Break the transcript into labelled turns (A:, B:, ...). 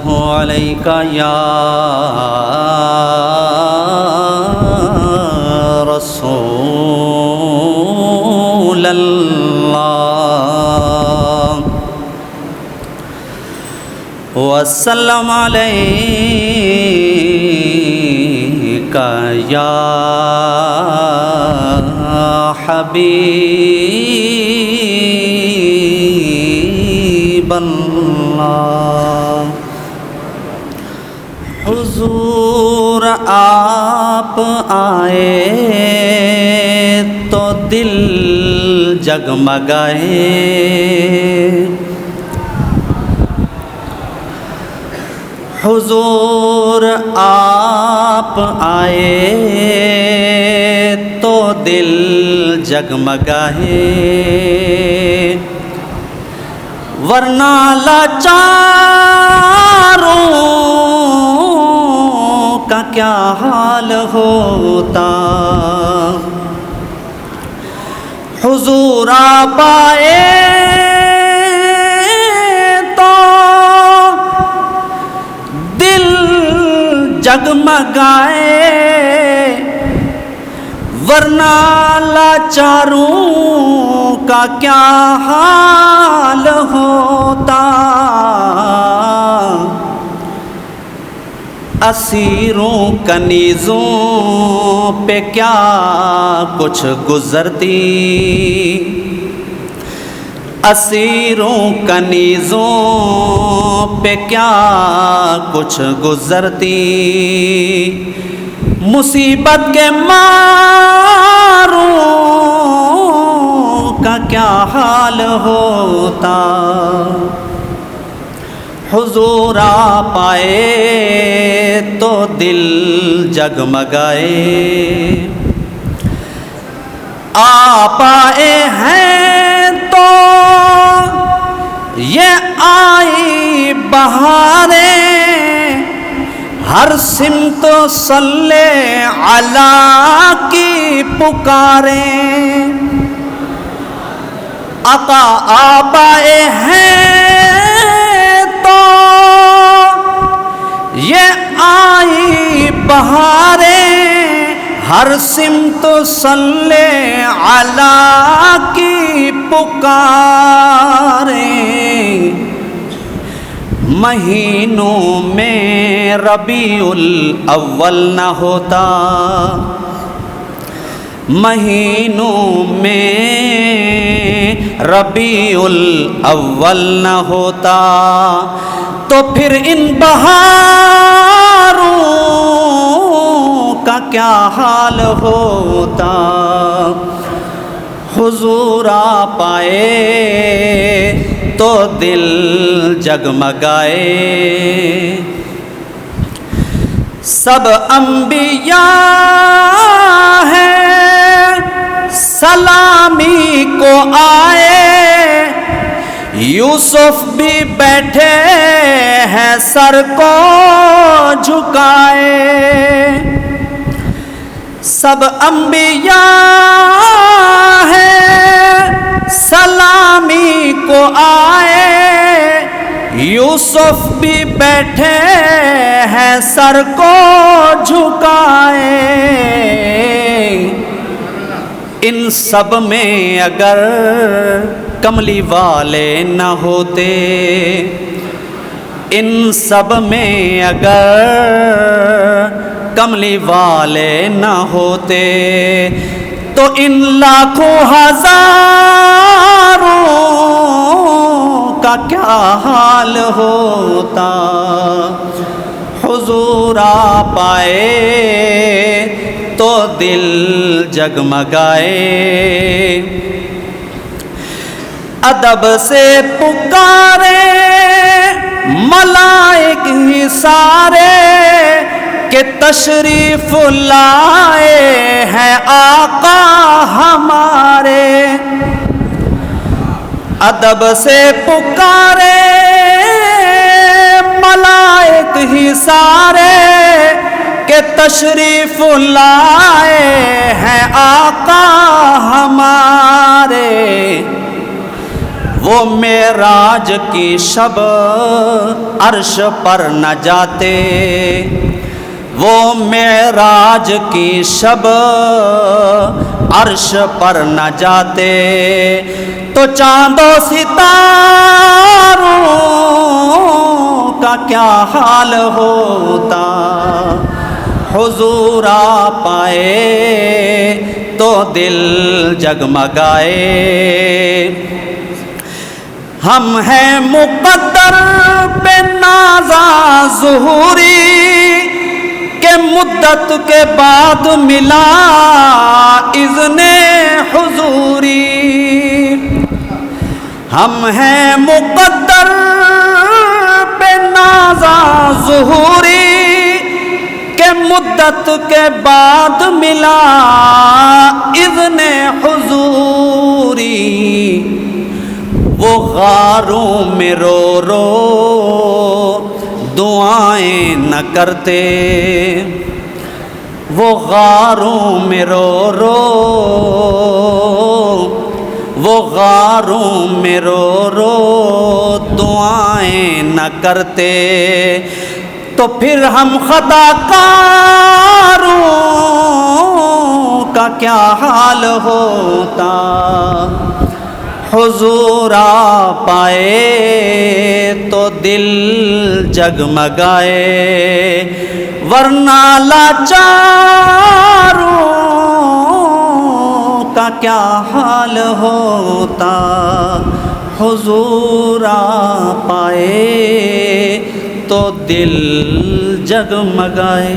A: علیکہ یا رسول اللہ وسلم علیکہ یا حبیب اللہ۔ حضور آپ آئے تو دل جگمگائے، حضور آپ آئے تو دل جگمگائے، ورنہ لاچاروں کا کیا حال ہوتا۔ حضور آپ آئے تو دل جگمگائے، ورنہ لاچاروں کا کیا حال ہوتا۔ اسیروں کنیزوں پہ کیا کچھ گزرتی، اسیروں کنیزوں پہ کیا کچھ گزرتی، مصیبت کے ماروں کا کیا حال ہوتا۔ حضور آپ آئے تو دل جگمگائے، آپ آئے ہیں تو یہ آئی بہاریں، ہر سمت صلی علی کی پکاریں۔ آقا آپ آئے ہیں تو یہ آئی بہاریں، ہر سمت صلی علی کی پکاریں۔ مہینوں میں ربیع الاول نہ ہوتا، مہینوں میں ربیع الاول نہ ہوتا، تو پھر ان بہاروں کا کیا حال ہوتا۔ حضور آپ آئے تو دل جگمگائے، سب انبیاء ہیں سلامی کو آئے، یوسف بھی بیٹھے ہیں سر کو جھکائے، سب انبیاء ہیں سلامی کو آئے، یوسف بھی بیٹھے ہیں سر کو جھکائے۔ ان سب میں اگر کملی والے نہ ہوتے، ان سب میں اگر کملی والے نہ ہوتے، تو ان لاکھوں ہزاروں کا کیا حال ہوتا۔ حضور آپ آئے تو دل جگمگائے، ادب سے پکارے ملائک ہی سارے، کہ تشریف لائے ہیں آقا ہمارے، ادب سے پکارے ملائک ہی سارے، کہ تشریف لائے ہیں آقا ہمارے، وہ معراج کی شب عرش پر نہ جاتے، وہ معراج کی شب عرش پر نہ جاتے، تو چاند و ستاروں کا کیا حال ہوتا؟ حضور آ پائے تو دل جگمگائے۔ ہم ہیں مقدر پہ نازا ظہوری کہ مدت کے بعد ملا اذن حضوری۔ ہم ہیں مقدر پہ نازا ظہوری کہ مدت کے بعد ملا اذن حضوری۔ وہ غاروں میں رو رو دعائیں نہ کرتے، وہ غاروں میں رو رو، وہ غاروں میں رو رو دعائیں نہ کرتے، تو پھر ہم خطا کاروں کا کیا حال ہوتا؟ حضور آ پائے تو دل جگمگائے، ورنہ لاچاروں کا کیا حال ہوتا؟ حضور آ پائے تو دل جگمگائے۔